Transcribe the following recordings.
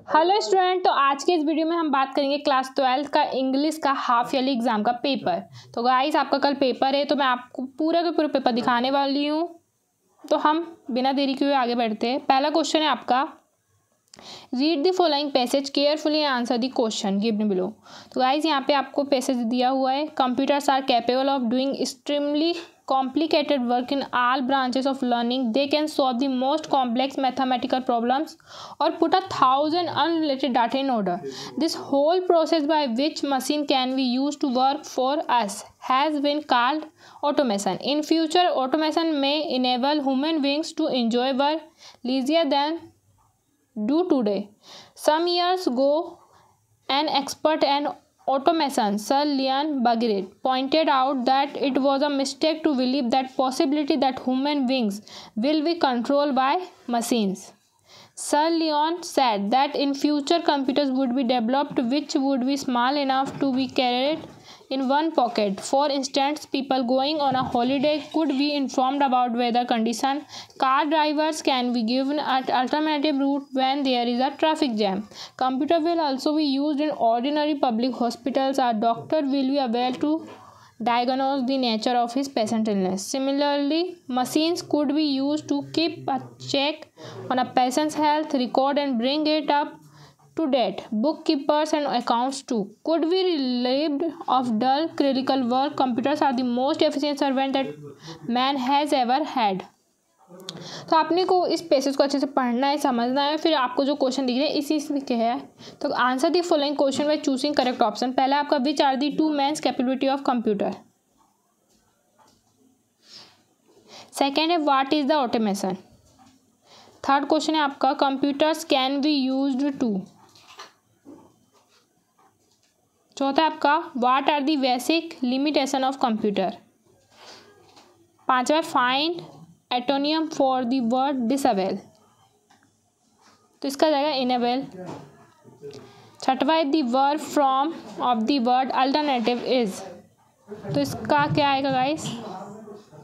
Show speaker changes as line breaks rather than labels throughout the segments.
Hello student, तो आज के इस वीडियो में हम बात करेंगे क्लास 12 का इंग्लिश का हाफ ईयरली एग्जाम का पेपर। तो गाइस, आपका कल पेपर है, तो मैं आपको पूरा का पूरा पेपर दिखाने वाली हूँ। तो हम बिना देरी किए आगे बढ़ते हैं। पहला क्वेश्चन है आपका, read the following passage carefully and answer the question given below. तो गाइस, यहाँ पे आपको पैसेज दिया हुआ है, computers are capable of doing extremely complicated work in all branches of learning. They can solve the most complex mathematical problems or put 1,000 unrelated data in order. This whole process by which machine can be used to work for us has been called automation. In future, automation may enable human beings to enjoy work easier than do today. Some years ago, an expert and automation, Sir Leon Baguette, pointed out that it was a mistake to believe that possibility that human beings will be controlled by machines. Sir Leon said that in future computers would be developed which would be small enough to be carried in one pocket. For instance, people going on a holiday could be informed about weather condition. Car drivers can be given an alternative route when there is a traffic jam. Computer will also be used in ordinary public hospitals. A doctor will be able to diagnose the nature of his patient illness. Similarly, machines could be used to keep a check on a patient's health record and bring it up to date. Bookkeepers and accounts too could be relieved of dull clerical work. Computers are the most efficient servant that man has ever had. तो आपने को इस passage को अच्छे से पढ़ना है, समझना है। फिर आपको जो क्वेश्चन दिख रहे हैं इसी से क्या है, तो answer the following question by choosing correct option. पहला आपका, which are the two mains capability of computer. Second है, what is the automation. Third question है आपका, computers can be used to. चौथा आपका, what are the basic limitation of computer. पांचवा, find antonym for the word disable, तो इसका जाएगा enable. छठवा है, the verb from of the word alternative is, तो इसका क्या आएगा गाइस,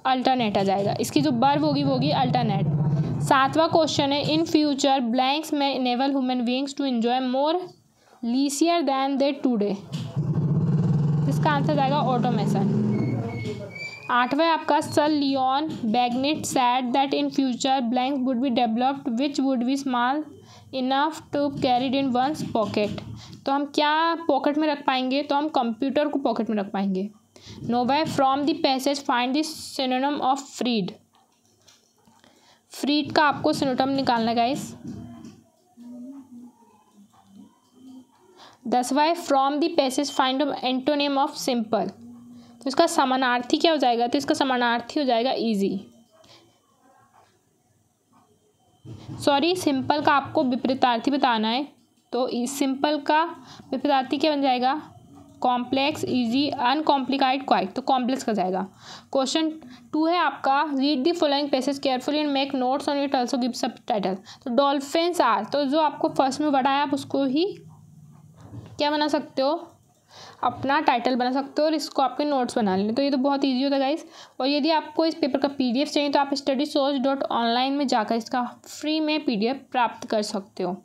अल्टरनेट आ जाएगा। इसकी जो वर्ब होगी वो होगी अल्टरनेट। सातवां क्वेश्चन है, इन फ्यूचर ब्लैंक्स में enable human beings to enjoy more leisure than they today, इसका आंसर जाएगा ऑटोमेशन। आठवां आपका, sir Leon Bagrit said that in future blanks would be developed which would be small enough to carried in one's pocket, तो हम क्या pocket में रख पाएंगे, तो हम कंप्यूटर को पॉकेट में रख पाएंगे। नौवां, from the passage find the synonym of freed. Freed का आपको सिनोनिम निकालना है गाइस। 10वां, from the passage find antonym of simple, तो इसका समानार्थी क्या हो जाएगा, तो इसका समानार्थी हो जाएगा इजी। सॉरी, सिंपल का आपको विपरीतार्थी बताना है, तो सिंपल का विपरीतार्थी क्या बन जाएगा, कॉम्प्लेक्स, इजी, अनकॉम्प्लिकेटेड, क्वाइट, तो कॉम्प्लेक्स का जाएगा। क्वेश्चन 2 है आपका, read the following passage carefully and make notes on it, also give सब टाइटल। तो डॉल्फिन्स आर, तो जो आपको फर्स्ट में पढ़ा है आप उसको ही क्या बना सकते हो, अपना टाइटल बना सकते हो और इसको आपके नोट्स बना लें। तो ये तो बहुत इजी होता है गाइस। और यदि आपको इस पेपर का पीडीएफ चाहिए तो आप studysource.online में जाकर इसका फ्री में पीडीएफ प्राप्त कर सकते हो।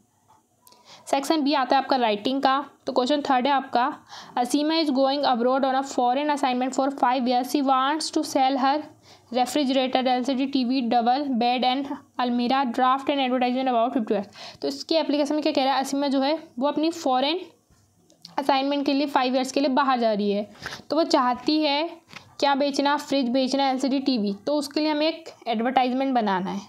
सेक्शन बी आता है आपका राइटिंग का। तो क्वेश्चन 3 है आपका, Asima is going abroad on a foreign assignment for 5 years. She wants to sell her refrigerator, LCD TV, double bed and अलमीरा, draft and advertisement about 50 years। तो इसकी एप्लीकेशन में क्या कह रहा है, असीमा जो है वो अपनी फॉरेन असाइनमेंट के लिए 5 years के लिए बाहर जा रही है, तो वो चाहती है क्या बेचना, फ्रिज बेचना, एलसीडी टीवी, तो उसके लिए हमें एक एडवर्टाइजमेंट बनाना है।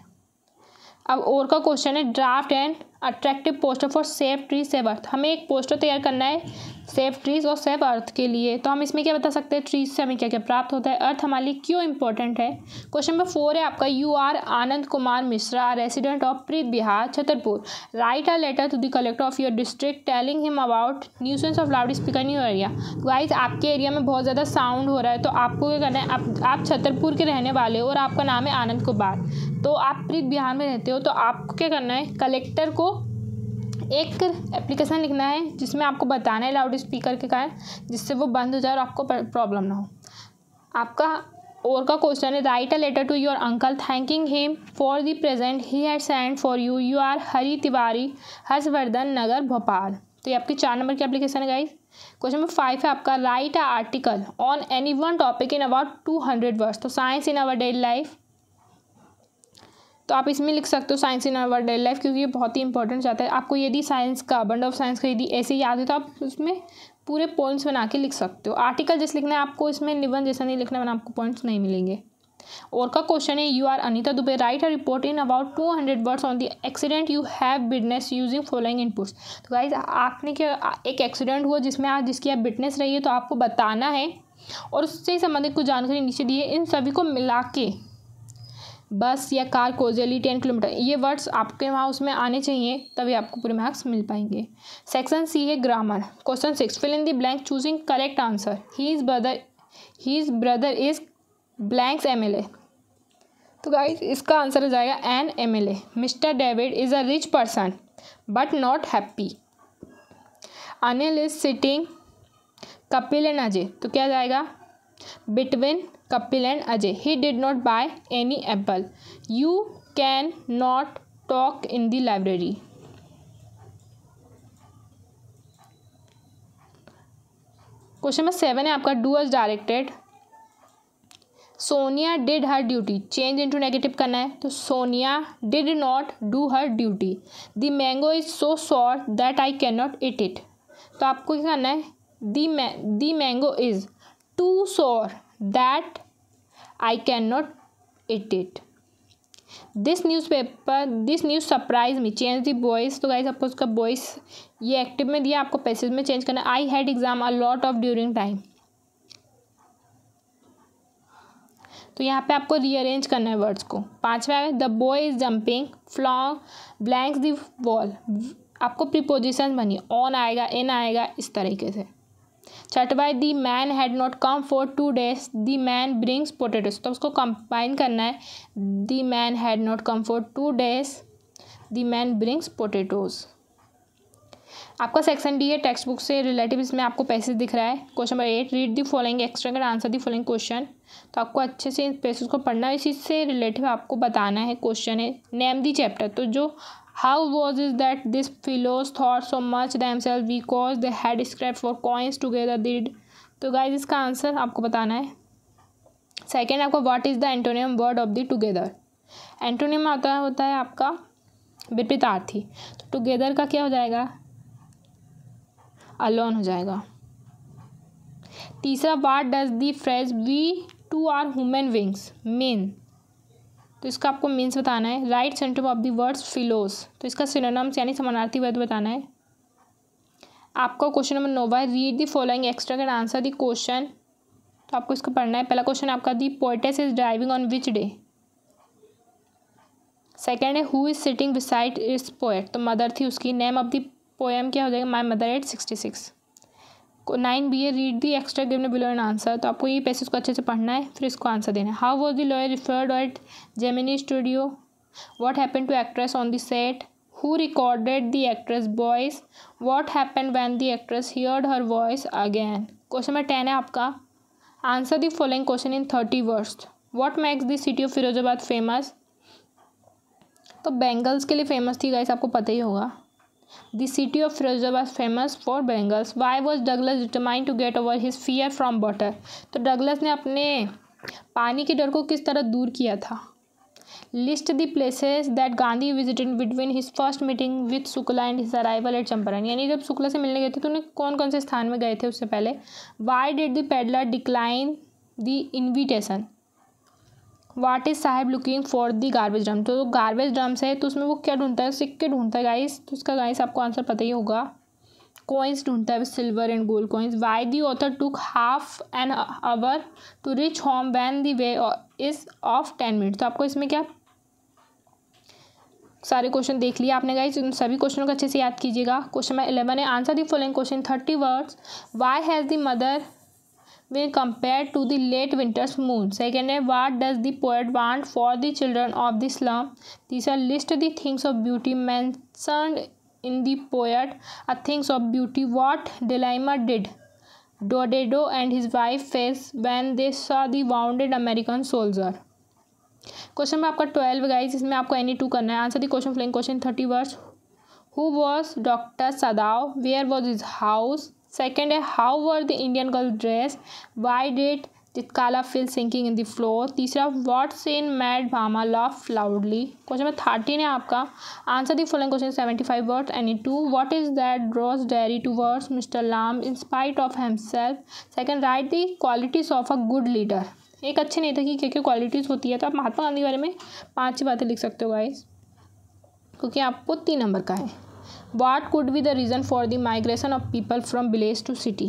अब और का क्वेश्चन है, draft and attractive poster for safe trees save earth, हमें एक पोस्टर तैयार करना है सेफ ट्रीज और सेफ अर्थ के लिए। तो हम इसमें क्या बता सकते हैं, ट्रीज से हमें क्या क्या प्राप्त होता है, अर्थ हमारे लिए क्यों इंपॉर्टेंट है। क्वेश्चन नंबर 4 है आपका, you are Anand Kumar Mishra, resident of Preet Vihar, Chhatarpur, write a letter to the collector of your district telling him about nuisance of loud speaker in your area. Guys, आपके एरिया में बहुत ज़्यादा साउंड हो रहा है, तो आपको क्या करना है, आप छतरपुर के रहने वाले हो और आपका नाम है आनंद कुमार, तो आप प्रीत बिहार में रहते हो, तो आपको क्या करना है, कलेक्टर को एक एप्लीकेशन लिखना है जिसमें आपको बताना है लाउड स्पीकर के कारण, जिससे वो बंद हो जाए और आपको प्रॉब्लम ना हो। आपका और का क्वेश्चन है write a letter to your uncle thanking him for the present he had send for you, you are Hari Tiwari, Harshvardhan Nagar Bhopal. तो ये आपकी 4 नंबर की एप्लीकेशन है गाइस। क्वेश्चन नंबर 5 है आपका write a article on any one topic in about 200 words. तो science in our daily life, तो आप इसमें लिख सकते हो science in our daily life, क्योंकि ये बहुत ही इंपॉर्टेंट जाता है। आपको यदि साइंस का बंड ऑफ साइंस का यदि ऐसे याद है तो आप उसमें पूरे पॉइंट्स बना के लिख सकते हो। आर्टिकल जैसे लिखना है आपको, इसमें निबंध जैसा नहीं लिखना, वरना आपको पॉइंट्स नहीं मिलेंगे। और का क्वेश्चन है you are Anita Dubey write a report in about 200 words on the accident you have witness using following inputs. तो गाइज आपने क्या, एक एक्सीडेंट हुआ जिसमें आज जिसकी आप विटनेस रही है, तो आपको बताना है और उससे संबंधित कुछ जानकारी नीचे दी है। इन सभी को मिला के बस या कार कोजली 10 किलोमीटर, ये वर्ड्स आपके वहाँ उसमें आने चाहिए, तभी आपको पूरे मार्क्स मिल पाएंगे। सेक्शन सी है grammar. Question 6 fill in the blank choosing correct answer. His brother is blanks MLA। तो गाइस इसका आंसर हो जाएगा an MLA। Mister David is a rich person but not happy. Anil is sitting Kapil and Ajay, तो क्या जाएगा between Kapil and Ajay. He did not buy any apple. You can not talk in the library. Question number 7 है आपका do as directed. Sonia did her duty, change into negative करना है, तो Sonia did not do her duty. The mango is so sour that I can not eat it. तो आपको क्या करना है, the mango is too sour that I can not eat it. This news surprise me, change the voice. तो guys आपको उसका voice ये active में दिया, आपको पैसिव में चेंज करना है। I had exam a lot of during time, तो यहाँ पे आपको रीअरेंज करना है वर्ड्स को। 5वां है the boy is jumping along blanks the wall. आपको प्रीपोजिशन बनी, ऑन आएगा, इन आएगा, इस तरीके से। 6वां है the man had not come for 2 days, the man brings potatoes. तो उसको कंबाइन करना है, the man had not come for 2 days, the man brings potatoes. आपका सेक्शन डी है टेक्स्ट बुक से रिलेटिव, इसमें आपको पैसेज दिख रहा है। Question number 8 read the following extract and answer the following question. तो आपको अच्छे से इन पैसेज को पढ़ना है, इसी से रिलेटिव आपको बताना है। क्वेश्चन है नेम दी चैप्टर, तो जो how was is that this fellows thought so much themselves because they had scraped for coins together did. तो गाइज इसका आंसर आपको बताना है। सेकेंड आपको what is the antonym word of the together. Antonym होता है आपका विपरीतार्थी, तो टुगेदर का क्या हो जाएगा, अलोन हो जाएगा। तीसरा what does the phrase we two are human wings mean. तो इसका आपको मीन्स बताना है। Write sentence of the words fellows, तो इसका सिनोनिम्स यानी समानार्थी वर्ड बताना है। आपका क्वेश्चन नंबर 9 है read the following extract and answer the question. तो आपको इसको पढ़ना है। पहला क्वेश्चन आपका the poetess is driving on which day. Second है who is sitting beside its poet, तो मदर थी उसकी। नेम ऑफ द पोएम क्या हो जाएगा, माई मदर एट 66। 9B है read the extra given below an answer. तो आपको ये पैसेज को अच्छे से पढ़ना है, फिर इसको आंसर देना है। How was the lawyer referred at Gemini Studio. What happened to actress on the set. Who recorded the actress voice. What happened when the actress heard her voice again. Question number 10 है आपका answer the following question in 30 words. What makes the city of Firozabad famous. तो bangles के लिए famous थी guys, आपको पता ही होगा। The city of Firozabad famous for Bengals. Why was Douglas determined to get over his fear from water? तो Douglas ने अपने पानी के डर को किस तरह दूर किया था। List the places that Gandhi visited between his first meeting with Shukla and his arrival at Champaran. यानी जब शुक्ला से मिलने गए थे तो उन्हें कौन कौन से स्थान में गए थे उससे पहले। Why did the peddler decline the invitation? What is saheb looking for the garbage drum. तो गार्बेज ड्रम्स है तो उसमें वो क्या ढूंढता है, सिक्के ढूंढता है गाइस। तो उसका गाइस आपको आंसर पता ही होगा, कॉइन्स ढूंढता है, silver and gold coins. Why the author took half an hour to reach home when the way is of 10 minute. तो आपको इसमें क्या सारे क्वेश्चन देख लिया आपने गाइस, उन सभी क्वेश्चनों को अच्छे से याद कीजिएगा। क्वेश्चन नंबर 11 है answer the following question 30 words. Why has the mother when compared to the late winter's moon. Second है what does the poet want for the children of the slum. तीसरा list the things of beauty mentioned in the poet a things of beauty. What Delima did Dorado and his wife face when they saw the wounded American soldier? Question में आपका 12 guys, इसमें आपको any 2 करना है। Answer the question flowing question 30 words. Who was Dr. Sadao? Where was his house? Second है how were the Indian girls dressed? Why did Chitkala feel sinking in the floor? तीसरा what scene made Bhama laugh loudly? Question में 13 है आपका। Answer the following question 75 words any 2। What is that Rose diary towards Mr. Lam in spite of himself? Second right the qualities of a good leader. एक अच्छे नेता की क्या क्या qualities होती है, तो आप महात्मा गांधी के बारे में 5 बातें लिख सकते हो गाइस, क्योंकि आपको 3 नंबर का है। What could be the reason for the migration of people from village to city?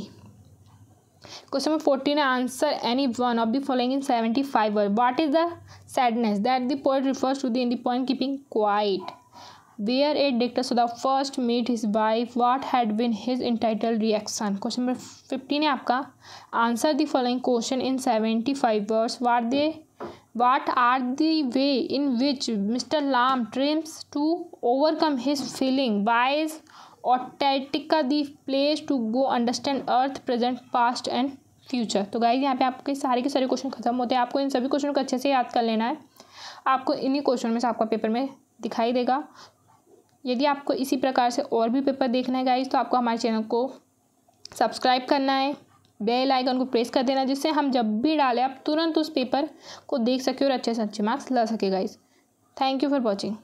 Question में 14 है answer any one of the following in 75 word. What is the sadness that the poet refers to the in the poem keeping quiet? Where a Dr. Sadao first meet his wife, what had been his entitled reaction? Question number 15 है आपका। Answer the following question in 75 words. What are the way in which Mr. Lam tries to overcome his feeling? Why is Antarctica the place to go understand Earth, present, past and future? तो guys यहाँ पे आपके सारे के सारे question खत्म होते हैं। आपको इन सभी क्वेश्चन को अच्छे से याद कर लेना है। आपको इन्हीं क्वेश्चन में से आपका पेपर में दिखाई देगा। यदि आपको इसी प्रकार से और भी पेपर देखना है गाइज, तो आपको हमारे चैनल को सब्सक्राइब करना है, बेल आइकन को प्रेस कर देना, जिससे हम जब भी डालें आप तुरंत उस पेपर को देख सके और अच्छे से अच्छे मार्क्स ला सके guys. Thank you for watching.